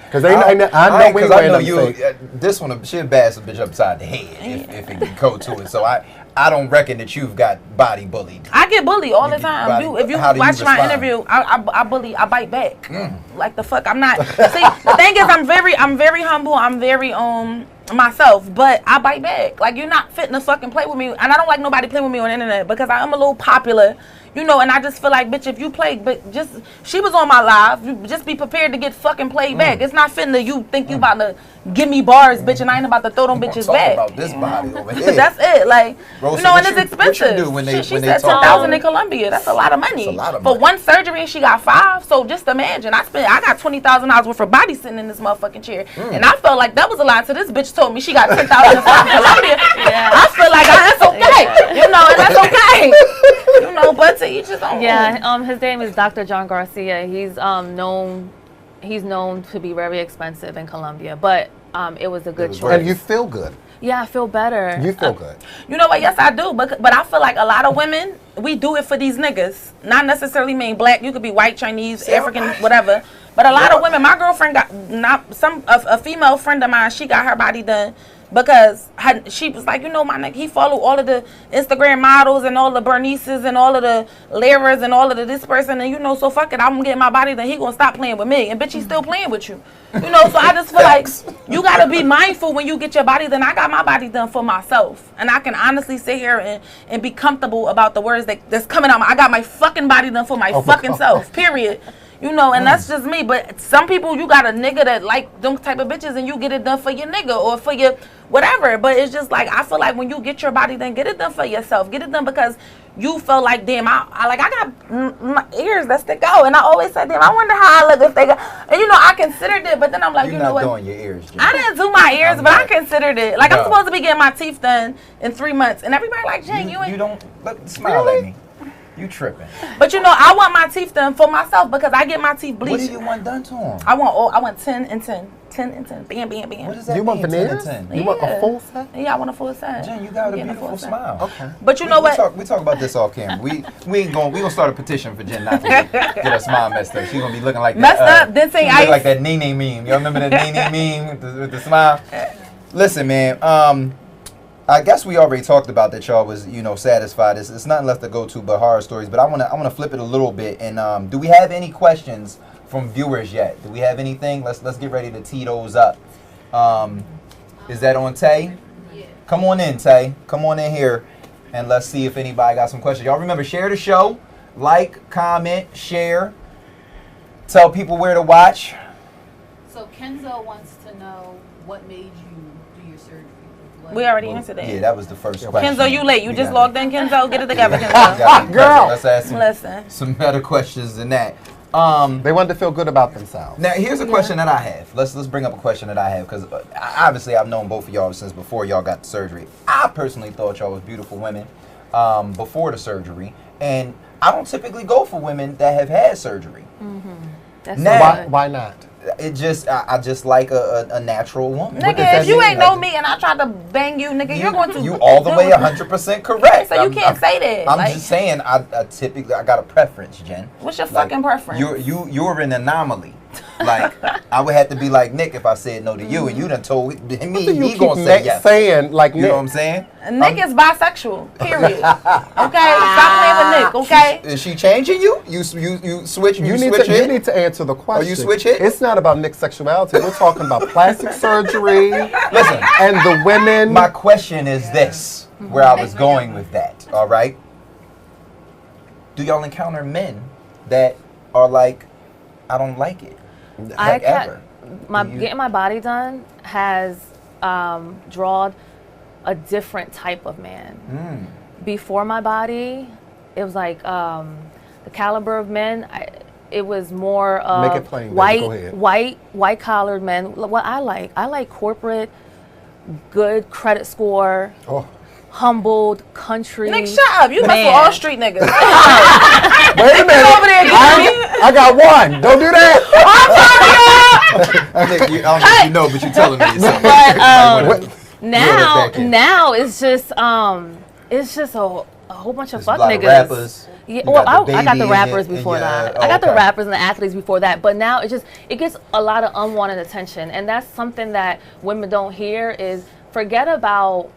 Because I know we wear them you. fake. This one, she'll bash a bitch upside the head if it can go to it. So I don't reckon that you've got body bullied. I get bullied all the You get time. body- If you how do you watch my respond? interview, I bully, I bite back. Like the fuck, I'm not. See, the thing is, I'm very humble. I'm very myself, but I bite back. Like, you're not fitting to fucking play with me, and I don't like nobody playing with me on the internet because I am a little popular. You know, and I just feel like, bitch, if you play, but just, she was on my live, you just be prepared to get fucking played back. It's not fitting to you think you about to give me bars, bitch, and I ain't about to throw them bitches Talk back. about this body over here. That's it, like, Rosa, you know, what and it's you- what you expensive. do when they- Shit, she when they said talk- 10,000 in Colombia. That's a lot of money. That's a lot of For money. one surgery, she got 5. So just imagine, I got $20,000 worth of body sitting in this motherfucking chair, and I felt like that was a lie. So this bitch told me she got 10,000 in Colombia. I feel like that's okay, you know, and that's okay, you know. But to each his own. Yeah, his name is Dr. John Garcia. He's known to be very expensive in Colombia, but it was a good choice. And you feel good. Yeah, I feel better. You feel good. You know what? Yes, I do. But I feel like a lot of women, we do it for these niggas. Not necessarily mean black. You could be white, Chinese, African, whatever. But a lot of women, my girlfriend got a female friend of mine. She got her body done because she was like, you know, my nigga, he followed all of the Instagram models and all the Bernices and all of the Lyras and all of this person, and you know, so fuck it, I'm getting my body done. He gonna stop playing with me, and bitch, he's still playing with you. You know, so I just feel like you gotta be mindful when you get your body done. I got my body done for myself, and I can honestly sit here and be comfortable about the words that's coming out. I got my fucking body done for my fucking self. Period. You know, and that's just me. But some people, you got a nigga that like them type of bitches, and you get it done for your nigga or for your whatever. But it's just like, I feel like when you get your body done, get it done for yourself. Get it done because you feel like, damn, I got my ears that stick out, and I always say, damn, I wonder how I look if they got. And you know, I considered it, but then I'm like, You're you know not what? doing your ears, Jen. I didn't do my ears, I'm but I not. considered it. Like, No. I'm supposed to be getting my teeth done in 3 months, and everybody like, Jen, you ain't. You don't smile at me. You tripping. But you know, I want my teeth done for myself because I get my teeth bleached. What do you want done to them? I want 10 and 10. 10 and 10. Bam, bam, bam. What does that You want mean, 10 and veneers? 10? You want a Yeah. full set? Yeah, I want a full set. Jen, you got a Getting beautiful full set. smile. Okay. But you know what? We talk about this off camera. We ain't going. We gonna start a petition for Jen not to get her smile messed up. She gonna be looking like Messed that. up, then say she gonna look ice. like that Nene meme. Y'all remember that Nene meme with the smile? Listen, man. I guess we already talked about that. Y'all was satisfied. It's nothing left to go to but horror stories. But I wanna flip it a little bit. And do we have any questions from viewers yet? Do we have anything? Let's get ready to tee those up. Is that on Tay? Yeah. Come on in, Tay. Come on in here, and let's see if anybody got some questions. Y'all remember, share the show, like, comment, share, tell people where to watch. So Kenzo wants to know what made you do your surgery. We already answered that. Yeah, that was the first question. Kenzo, you late. You We just got logged in, Kenzo? Get it together, We Kenzo. got it. Girl. Let's ask Listen. some better questions than that. They want to feel good about themselves. Now, here's a question that I have. Let's bring up a question that I have, because obviously I've known both of y'all since before y'all got the surgery. I personally thought y'all was beautiful women before the surgery, and I don't typically go for women that have had surgery. That's Now- so good. Why not? It just I just like a natural woman. What does Nigga, that if you mean? ain't know me and I tried to bang you, nigga, you're going to. You all the way 100% correct. So you can't say that. I'm Like, just saying I typically got a preference, Jen. what's your Like, fucking preference? You're an anomaly. Like, I would have to be like Nick if I said no to you, and you done told me he gonna say yes. Saying like you Nick. know what I'm saying? Nick is bisexual. Period. Okay, stop playing with Nick. Okay. Is she changing you? You switch. You switch need to answer the question. Oh, you switch it? It's not about Nick's sexuality. We're talking about plastic surgery. Listen, and the women. my question is this: where I was going with that. All right. Do y'all encounter men that are like, I don't like it? Like ever? Getting my body done has drawn a different type of man. Before my body, it was like the caliber of men. It was more of Make it plain, white collared men. What I like corporate, good credit score. Humbled country. Nick, shut up. You mess with all street niggas. Wait a minute. Over there, I got one. Don't do that. I don't think you know, but you're telling me something. But now it's just a whole bunch of fuck niggas. Rappers. Yeah, well, I got the rappers before that. I got the rappers and the athletes before that. But now it gets a lot of unwanted attention, and that's something that women don't hear. Is forget about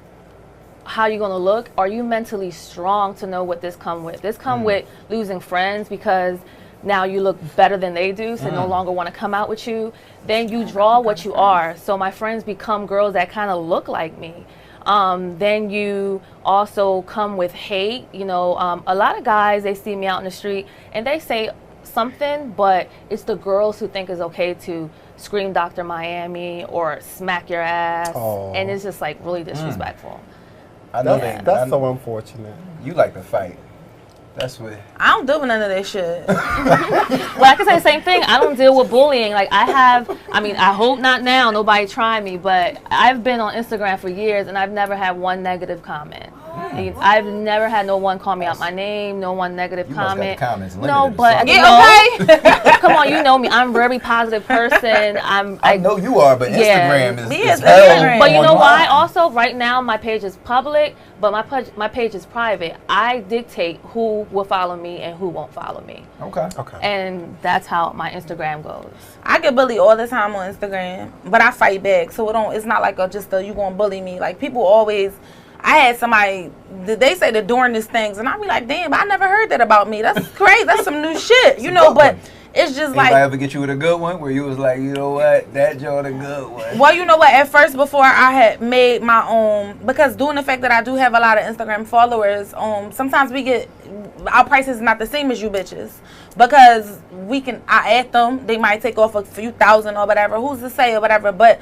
how you're gonna look. Are you mentally strong to know what this come with? This come with losing friends because now you look better than they do, so they no longer want to come out with you. Then you draw what you are. So my friends become girls that kind of look like me. Then you also come with hate. You know, a lot of guys, they see me out in the street and they say something, but it's the girls who think it's okay to scream Dr. Miami or smack your ass. And it's just like really disrespectful. I know that's so unfortunate. You like to fight. That's what. I don't do none of that shit. Well, I can say the same thing. I don't deal with bullying. Like I hope not now. Nobody try me, but I've been on Instagram for years and I've never had one negative comment. I've never had no one call me out my name, no one negative comment. No, but come on, you know me. I'm a very positive person. I know you are, but Instagram is hell. But you know why? Also, right now my page is public, but my page is private. I dictate who will follow me and who won't follow me. Okay. And that's how my Instagram goes. I get bullied all the time on Instagram, but I fight back. So it's not like you gonna bully me. Like people always. I had somebody, they say the dorniest things, and I be like, damn, I never heard that about me. That's crazy. That's some new shit, you know, but it's just like. Anybody ever get you with a good one where you was like, you know what, that joint a good one? Well, you know what, at first before I had made my own, because due to the fact that I do have a lot of Instagram followers, sometimes our prices is not the same as you bitches. Because I add them, they might take off a few thousand or whatever, who's to say or whatever, but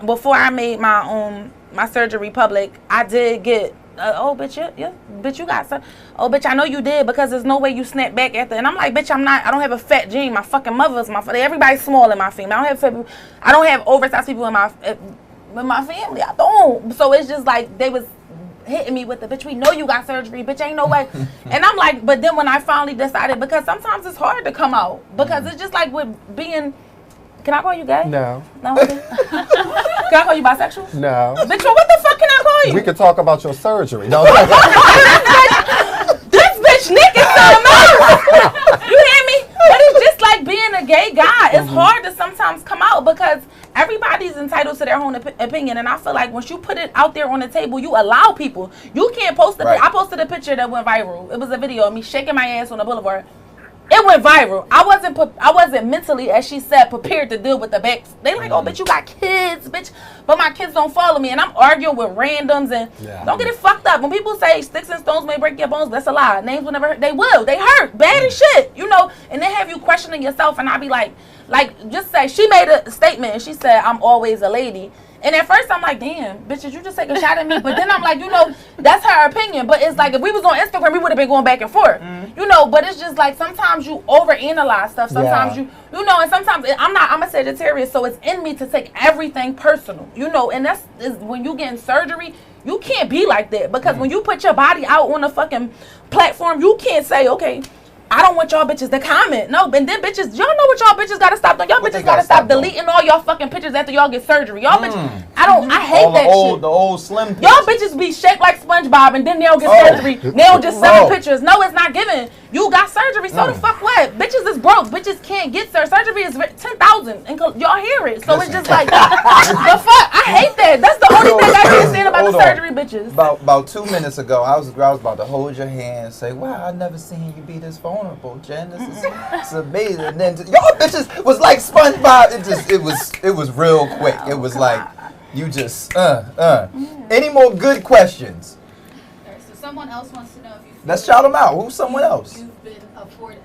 before I made my surgery public, I did get, bitch, you got some. Oh, bitch, I know you did because there's no way you snap back after. And I'm like, bitch, I don't have a fat gene. My fucking mother's everybody's small in my family. I don't have oversized people in my family. I don't. So it's just like they was hitting me with the bitch. We know you got surgery, bitch. Ain't no way. And I'm like, but then when I finally decided, because sometimes it's hard to come out because it's just like with being. Can I call you gay? No. No. Can I call you bisexual? No. Bitch, what the fuck can I call you? We could talk about your surgery. No. This bitch Nick is so nervous. You hear me? But it's just like being a gay guy. It's hard to sometimes come out because everybody's entitled to their own opinion. And I feel like once you put it out there on the table, you allow people. You can't post I posted a picture that went viral. It was a video of me shaking my ass on the boulevard. It went viral. I wasn't mentally, as she said, prepared to deal with the back. They like, oh, bitch, you got kids, bitch. But my kids don't follow me, and I'm arguing with randoms. And don't get it fucked up. When people say sticks and stones may break your bones, that's a lie. Names will never hurt. They will. They hurt bad as shit, you know. And they have you questioning yourself. And I be like, just say she made a statement, and she said, I'm always a lady. And at first I'm like, damn, bitch, did you just take a shot at me? But then I'm like, you know, that's her opinion. But it's like if we was on Instagram, we would have been going back and forth. You know, but it's just like sometimes you overanalyze stuff. Sometimes you know, and sometimes I'm a Sagittarius, so it's in me to take everything personal. You know, and that's when you get in surgery, you can't be like that. Because when you put your body out on a fucking platform, you can't say, okay, I don't want y'all bitches to comment. No, and then bitches, y'all know what y'all bitches gotta stop doing. Y'all bitches gotta stop deleting all y'all fucking pictures after y'all get surgery. Y'all bitches, I hate all that shit. The old slim pictures. Y'all bitches be shaped like SpongeBob and then they'll get surgery. They'll just sell pictures. No, it's not given. You got surgery, so the fuck what? what? Bitches is broke. Bitches can't get surgery. Is 10,000, and y'all hear it. So it's just like the fuck. I hate that. That's the only thing I can't stand about the surgery bitches. About 2 minutes ago, I was about to hold your hand and say, "Wow, I never seen you be this vulnerable, Jen. This is it's amazing." And then y'all bitches was like SpongeBob. It was real quick. It was like you just Any more good questions? All right, so someone else wants to know if you. Let's shout them out. Who's someone else? You've been afforded.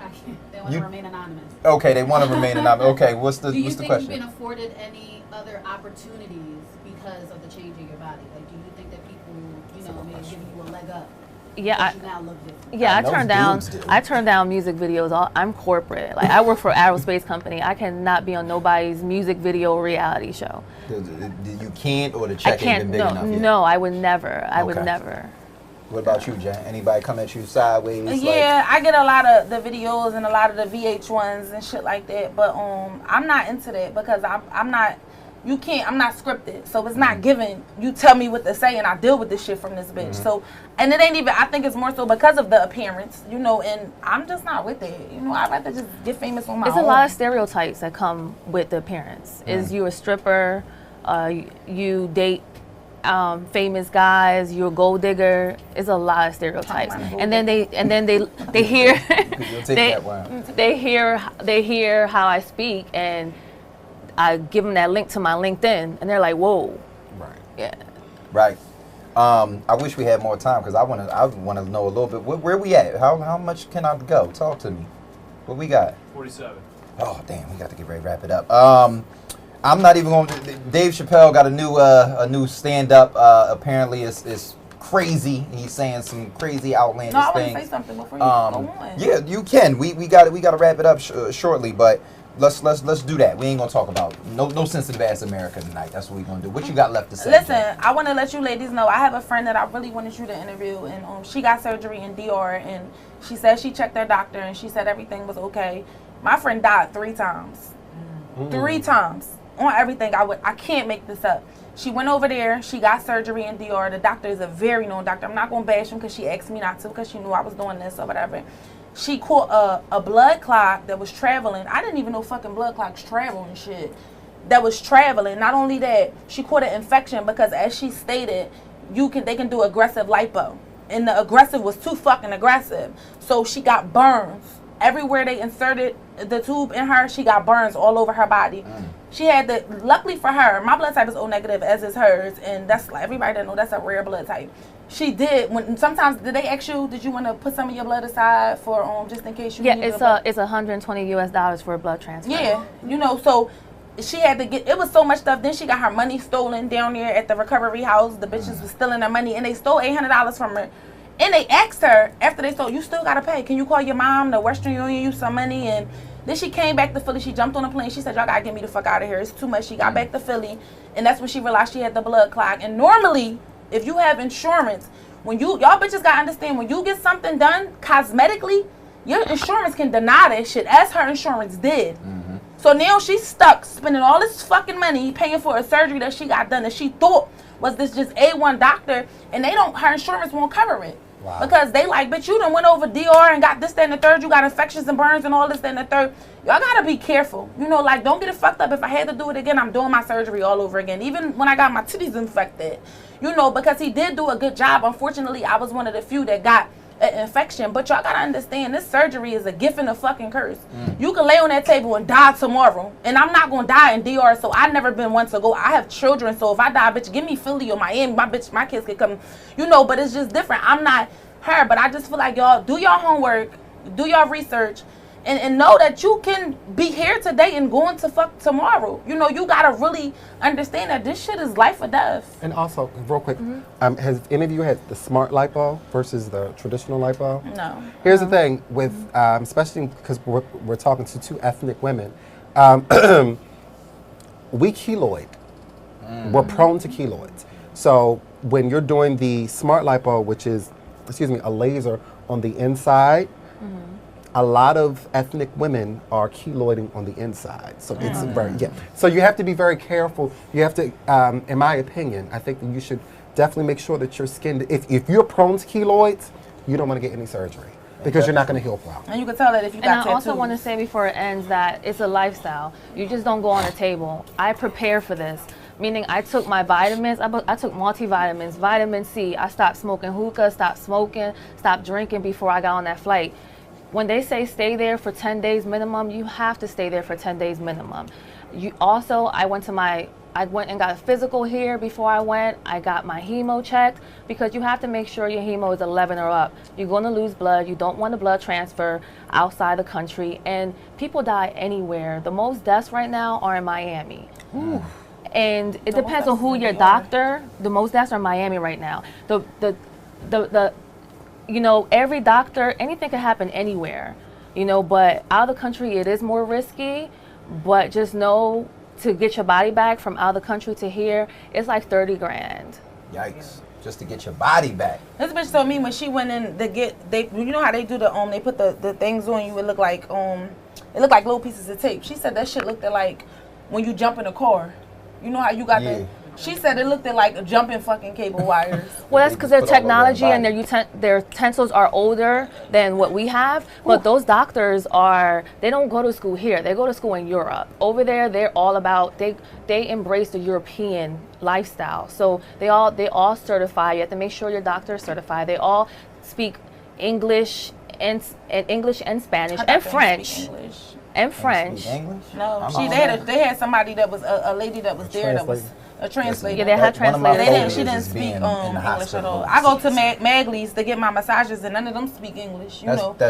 They want to remain anonymous. Okay, they want to remain anonymous. Okay, what's the question? Do you think you've been afforded any other opportunities because of the change in your body? Like, do you think that people, may give you a leg up? Yeah, you now look different? Yeah, I turned down music videos. I'm corporate. Like, I work for an aerospace company. I cannot be on nobody's music video reality show. You can't, or the check ain't been big enough yet? No, I would never. I would never. What about you, Jen? Anybody come at you sideways? Yeah, I get a lot of the videos and a lot of the VH1s and shit like that. But I'm not into that because I'm not. You can't. I'm not scripted, so it's not given. You tell me what to say, and I deal with this shit from this bitch. So, and it ain't even. I think it's more so because of the appearance, and I'm just not with it. I'd rather just get famous on my own. It's a lot of stereotypes that come with the appearance. Is you a stripper? You date famous guys? You're a gold digger? It's a lot of stereotypes. And then they hear they hear how I speak, and I give them that link to my LinkedIn, and they're like, "Whoa!" Right. Yeah. Right. I wish we had more time because I want to know a little bit. Where we at? How much can I go? Talk to me. What we got? 47. Oh damn, we got to get ready to wrap it up. I'm not even going to. Dave Chappelle got a new stand up. Apparently, it's crazy. He's saying some crazy outlandish things. No, I want to say something before you go on. Yeah, you can. We got to wrap it up shortly, but. Let's do that. We ain't gonna talk about no sensitive ass America tonight. That's what we gonna do. What you got left to say? Listen, I want to let you ladies know I have a friend that I really wanted you to interview, and she got surgery in DR, and she said she checked their doctor, and she said everything was okay. My friend died 3 times, 3 times on everything. I can't make this up. She went over there. She got surgery in DR. The doctor is a very known doctor. I'm not gonna bash him because she asked me not to because she knew I was doing this or whatever. She caught a blood clot that was traveling. I didn't even know fucking blood clots travel and shit. That was traveling. Not only that, she caught an infection because, as she stated, they can do aggressive lipo, and the aggressive was too fucking aggressive. So she got burns everywhere they inserted the tube in her. She got burns all over her body. She had luckily for her, my blood type is O negative, as is hers, and that's like everybody that know that's a rare blood type. She did. Sometimes did they ask you? Did you want to put some of your blood aside for just in case you? Yeah, it's $120 US for a blood transfer. Yeah, so she had to get. It was so much stuff. Then she got her money stolen down there at the recovery house. The bitches was stealing her money, and they stole $800 from her. And they asked her after they stole, "You still gotta pay? Can you call your mom, the Western Union, you some money?" And then she came back to Philly. She jumped on a plane. She said, "Y'all gotta get me the fuck out of here. It's too much." She got back to Philly, and that's when she realized she had the blood clot. And normally, if you have insurance, when y'all bitches gotta understand, when you get something done cosmetically, your insurance can deny that shit, as her insurance did. So now she's stuck spending all this fucking money paying for a surgery that she got done that she thought was this just A1 doctor, and her insurance won't cover it. Wow. Because they like, bitch, you done went over DR and got this, that, and the third. You got infections and burns and all this, that, and the third. Y'all gotta be careful. Don't get it fucked up. If I had to do it again, I'm doing my surgery all over again. Even when I got my titties infected. Because he did do a good job. Unfortunately, I was one of the few that got an infection. But y'all gotta understand, this surgery is a gift and a fucking curse. You can lay on that table and die tomorrow. And I'm not gonna die in DR, so I've never been one to go. I have children, so if I die, bitch, give me Philly or Miami. My kids could come, but it's just different. I'm not her, but I just feel like y'all do your homework, do your research, and know that you can be here today and going to fuck tomorrow. You gotta really understand that this shit is life or death. And also, real quick, has any of you had the smart lipo versus the traditional lipo? No. Here's the thing with, especially because we're talking to 2 ethnic women, we keloid. We're prone to keloids. So when you're doing the smart lipo, which is, a laser on the inside, a lot of ethnic women are keloiding on the inside. So it's So you have to be very careful. You have to, in my opinion, I think that you should definitely make sure that your skin, if you're prone to keloids, you don't want to get any surgery. because you're not going to heal well. And you can tell that if you got tattoos. And I also want to say before it ends that it's a lifestyle. You just don't go on a table. I prepare for this. Meaning I took my vitamins, I took multivitamins, vitamin C. I stopped smoking hookah, stopped smoking, stopped drinking before I got on that flight. When they say stay there for 10 days minimum, you have to stay there for 10 days minimum. I went and got a physical here before I went. I got my hemo checked because you have to make sure your hemo is 11 or up. You're going to lose blood. You don't want a blood transfer outside the country. And people die anywhere. The most deaths right now are in Miami. Ooh. And it depends on who your doctor. The most deaths are in Miami right now. Every doctor, anything could happen anywhere, but out of the country it is more risky. But just know to get your body back from out of the country to here, it's like 30 grand. Yikes. Just to get your body back. This bitch told me when she went in to you know how they do they put the things on you, it looked like little pieces of tape. She said that shit looked like when you jump in a car. You know how you got She said it looked like jumping fucking cable wires. Well, that's because their technology and their utensils are older than what we have. But those doctors they don't go to school here. They go to school in Europe. Over there, they're all about, they embrace the European lifestyle. So they all certify. You have to make sure your doctor is certified. They all speak English and Spanish and French. And French. English? No, they had somebody that was a lady that was there that was a translator. Yeah, they had translators. She didn't speak English at all. I go to Magley's to get my massages, and none of them speak English.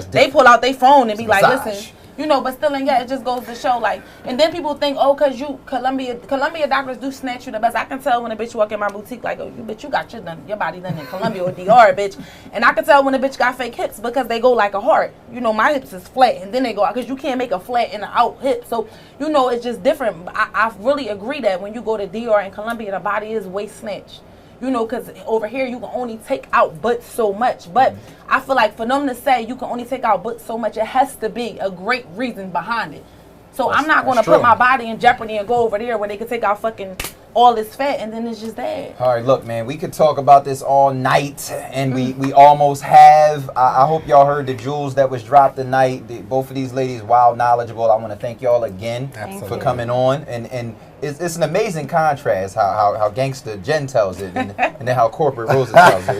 They pull out their phone and be like, "Listen." But still, it just goes to show, and then people think, because Colombia doctors do snatch you the best. I can tell when a bitch walk in my boutique, you got your body done in Colombia or DR, bitch. And I can tell when a bitch got fake hips because they go like a heart. My hips is flat, and then they go out, because you can't make a flat and an out hip. So, it's just different. I really agree that when you go to DR in Colombia, the body is way snatched. Because over here you can only take out but so much. But I feel like for them to say you can only take out but so much, it has to be a great reason behind it. So I'm not going to put my body in jeopardy and go over there where they can take out fucking all this fat and then it's just that. All right, look, man, we could talk about this all night, and we almost have. I hope y'all heard the jewels that was dropped tonight. Both of these ladies, wild knowledgeable. I want to thank y'all again for coming on. And it's an amazing contrast how gangster Jen tells it and then how corporate Rosa tells it.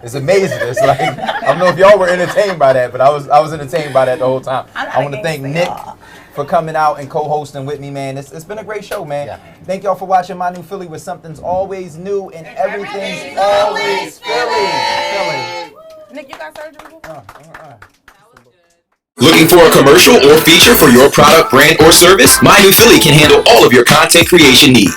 It's amazing. It's like, I don't know if y'all were entertained by that, but I was entertained by that the whole time. I want to thank Nick for coming out and co-hosting with me, man. It's been a great show, man. Yeah. Thank y'all for watching My New Philly, where something's always new and everything's always Philly. Nick, you got surgery? Looking for a commercial or feature for your product, brand, or service? My New Philly can handle all of your content creation needs.